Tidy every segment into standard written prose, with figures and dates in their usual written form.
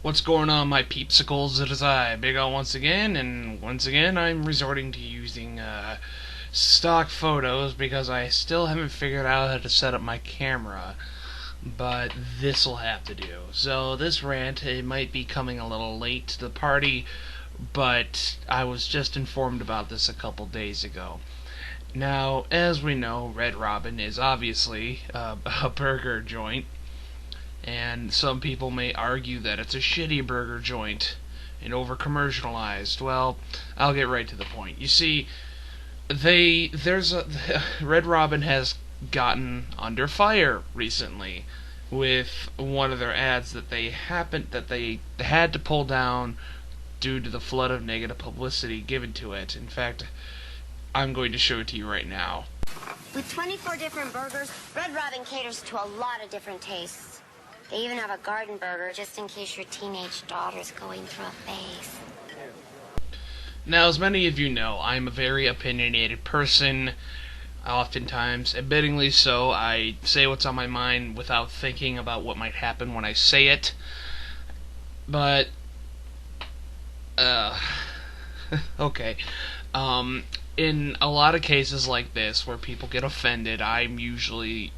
What's going on, my peepsicles? It is I, BigAl once again, and once again I'm resorting to using stock photos because I still haven't figured out how to set up my camera, but this'll have to do. So this rant, it might be coming a little late to the party, but I was just informed about this a couple days ago. Now, as we know, Red Robin is obviously a burger joint, and some people may argue that it's a shitty burger joint and over-commercialized. Well, I'll get right to the point. You see, Red Robin has gotten under fire recently with one of their ads that they had to pull down due to the flood of negative publicity given to it. In fact, I'm going to show it to you right now. With 24 different burgers, Red Robin caters to a lot of different tastes. They even have a garden burger just in case your teenage daughter's going through a phase. Now, as many of you know, I'm a very opinionated person. Oftentimes, admittingly so, I say what's on my mind without thinking about what might happen when I say it. But, okay. In a lot of cases like this, where people get offended, I'm usually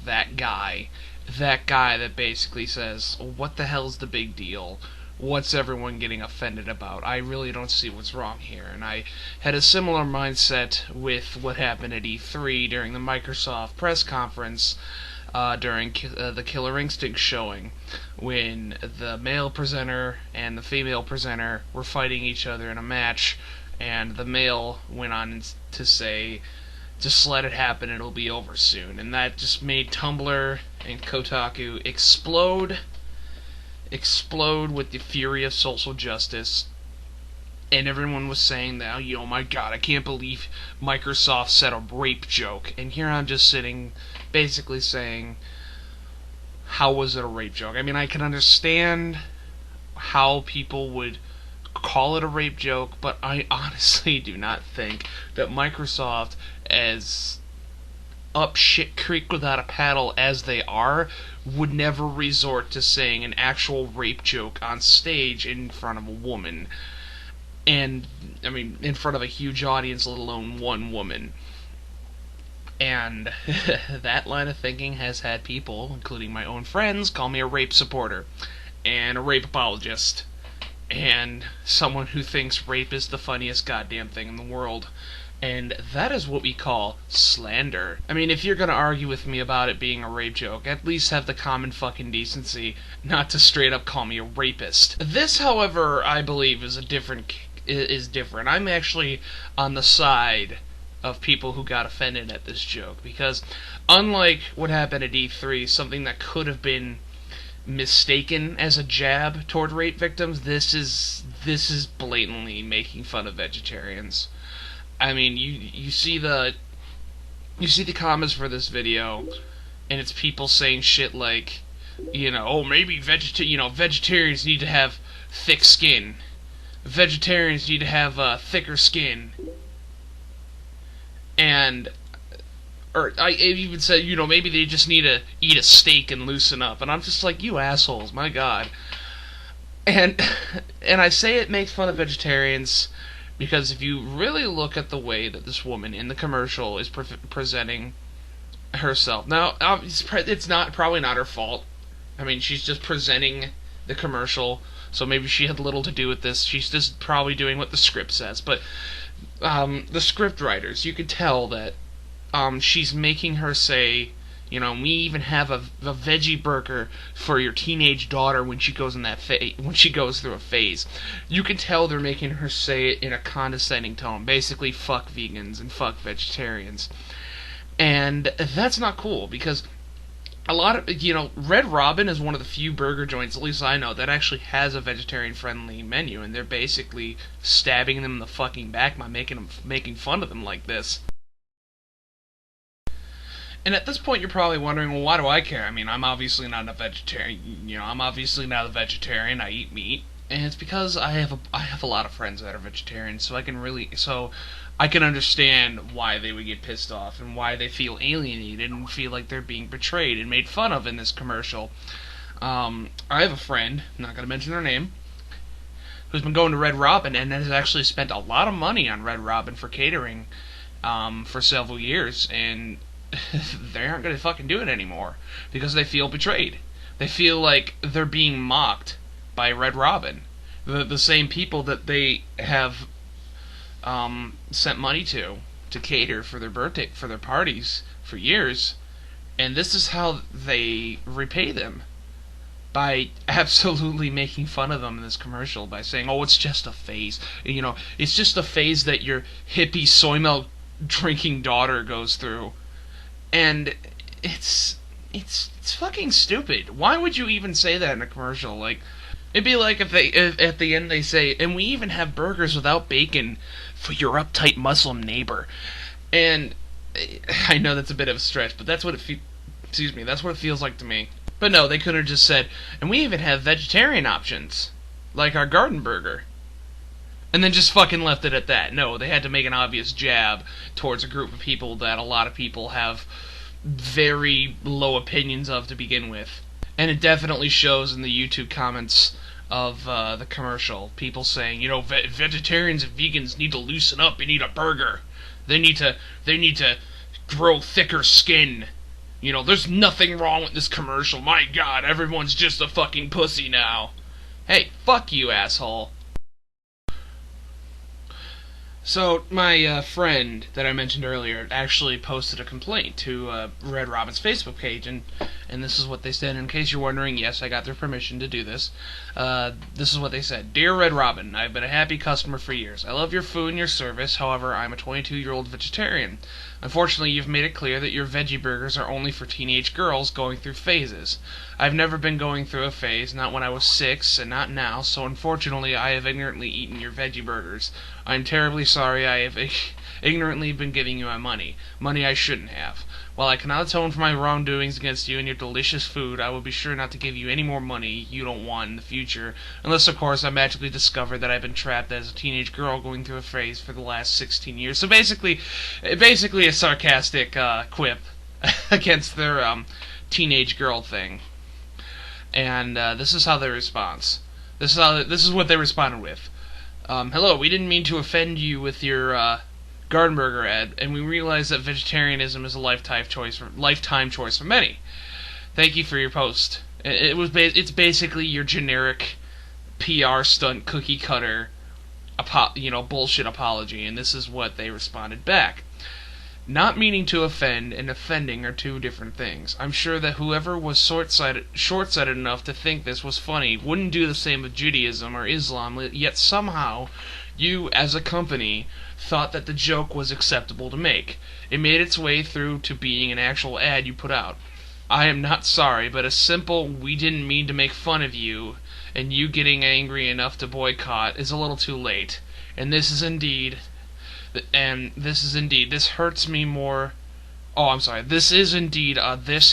that guy that basically says, what the hell's the big deal? What's everyone getting offended about? I really don't see what's wrong here. And I had a similar mindset with what happened at E3 during the Microsoft press conference during the Killer Instinct showing, when the male presenter and the female presenter were fighting each other in a match, and the male went on to say, just let it happen, it'll be over soon. And that just made Tumblr and Kotaku explode with the fury of social justice. And everyone was saying that, oh my god, I can't believe Microsoft said a rape joke. And here I'm just sitting, basically saying, how was it a rape joke? I mean, I can understand how people would call it a rape joke, but I honestly do not think that Microsoft, as up shit creek without a paddle as they are, would never resort to saying an actual rape joke on stage in front of a woman. And, I mean, in front of a huge audience, let alone one woman. And that line of thinking has had people, including my own friends, call me a rape supporter and a rape apologist, and someone who thinks rape is the funniest goddamn thing in the world. And that is what we call slander. I mean, if you're gonna argue with me about it being a rape joke, at least have the common fucking decency not to straight up call me a rapist. This, however, I believe is different. I'm actually on the side of people who got offended at this joke, because unlike what happened at E3, something that could have been mistaken as a jab toward rape victims, this is blatantly making fun of vegetarians. I mean, you see the comments for this video, and it's people saying shit like, oh, maybe vegetarians need to have thick skin. Vegetarians need to have thicker skin. And or I even said, maybe they just need to eat a steak and loosen up. And I'm just like, you assholes, my god. And I say it makes fun of vegetarians because if you really look at the way that this woman in the commercial is presenting herself, now it's probably not her fault. I mean, she's just presenting the commercial, so maybe she had little to do with this. She's just probably doing what the script says. But the script writers, you could tell that she's making her say, we even have a veggie burger for your teenage daughter when she goes when she goes through a phase. You can tell they're making her say it in a condescending tone, basically fuck vegans and fuck vegetarians. And that's not cool, because a lot of, Red Robin is one of the few burger joints, at least I know, that actually has a vegetarian-friendly menu, and they're basically stabbing them in the fucking back by making fun of them like this. And at this point, you're probably wondering, well, why do I care? I mean, I'm obviously not a vegetarian. I'm obviously not a vegetarian. I eat meat, and it's because I have a lot of friends that are vegetarians, so I can understand why they would get pissed off and why they feel alienated and feel like they're being betrayed and made fun of in this commercial. I have a friend, not going to mention their name, who's been going to Red Robin and has actually spent a lot of money on Red Robin for catering for several years, and they aren't going to fucking do it anymore because they feel betrayed. They feel like they're being mocked by Red Robin, the same people that they have sent money to cater for their birthday, for their parties for years, and this is how they repay them, by absolutely making fun of them in this commercial by saying, "Oh, it's just a phase. It's just a phase that your hippie soy milk drinking daughter goes through," and it's fucking stupid. Why would you even say that in a commercial? Like, it'd be like if at the end they say, "And we even have burgers without bacon for your uptight Muslim neighbor," and I know that's a bit of a stretch, but that's what that's what it feels like to me. But no, they could have just said, "And we even have vegetarian options, like our garden burger," and then just fucking left it at that. No, they had to make an obvious jab towards a group of people that a lot of people have very low opinions of to begin with. And it definitely shows in the YouTube comments of the commercial. People saying, vegetarians and vegans need to loosen up and eat a burger. They need to grow thicker skin. There's nothing wrong with this commercial. My God, everyone's just a fucking pussy now. Hey, fuck you, asshole. So, my friend that I mentioned earlier actually posted a complaint to Red Robin's Facebook page, and this is what they said. In case you're wondering, yes, I got their permission to do this. This is what they said. "Dear Red Robin, I've been a happy customer for years. I love your food and your service. However, I'm a 22-year-old vegetarian. Unfortunately, you've made it clear that your veggie burgers are only for teenage girls going through phases. I've never been going through a phase, not when I was 6, and not now, so unfortunately I have ignorantly eaten your veggie burgers. I'm terribly sorry I have ignorantly been giving you my money I shouldn't have. While I cannot atone for my wrongdoings against you and your delicious food, I will be sure not to give you any more money you don't want in the future, unless, of course, I magically discover that I've been trapped as a teenage girl going through a phase for the last 16 years. So basically a sarcastic quip against their teenage girl thing. And this is how they response. This is what they responded with. "Hello, we didn't mean to offend you with your garden burger ad, and we realize that vegetarianism is a lifetime choice for many. Thank you for your post. It's basically your generic PR stunt cookie cutter bullshit apology," and this is what they responded back. "Not meaning to offend and offending are two different things. I'm sure that whoever was short-sighted enough to think this was funny wouldn't do the same with Judaism or Islam, yet somehow you, as a company, thought that the joke was acceptable to make. It made its way through to being an actual ad you put out. I am not sorry, but a simple 'we didn't mean to make fun of you' and you getting angry enough to boycott is a little too late. This hurts me more. Oh, I'm sorry. This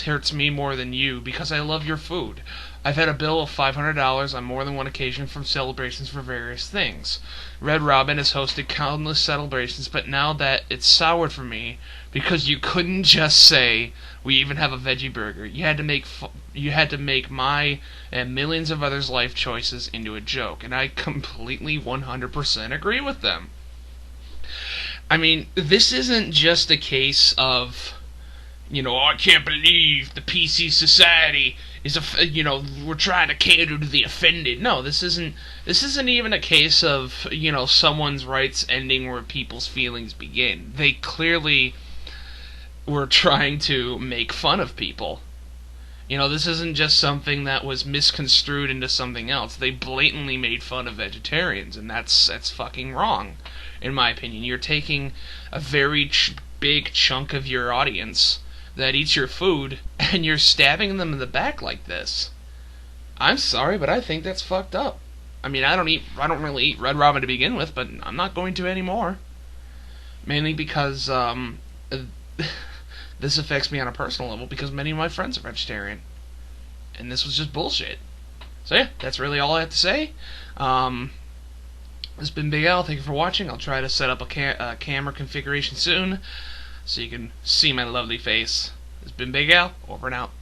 hurts me more than you because I love your food. I've had a bill of $500 on more than one occasion from celebrations for various things. Red Robin has hosted countless celebrations, but now that it's soured for me because you couldn't just say we even have a veggie burger. You had to make my and millions of others' life choices into a joke, and I completely 100% agree with them." I mean, this isn't just a case of, I can't believe the PC society is we're trying to cater to the offended. No, this isn't even a case of, someone's rights ending where people's feelings begin. They clearly were trying to make fun of people. This isn't just something that was misconstrued into something else. They blatantly made fun of vegetarians, and that's fucking wrong, in my opinion. You're taking a very big chunk of your audience that eats your food, and you're stabbing them in the back like this. I'm sorry, but I think that's fucked up. I mean, I don't really eat Red Robin to begin with, but I'm not going to anymore. Mainly because this affects me on a personal level because many of my friends are vegetarian. And this was just bullshit. So yeah, that's really all I have to say. This has been Big Al. Thank you for watching. I'll try to set up a camera configuration soon so you can see my lovely face. This has been Big Al. Over and out.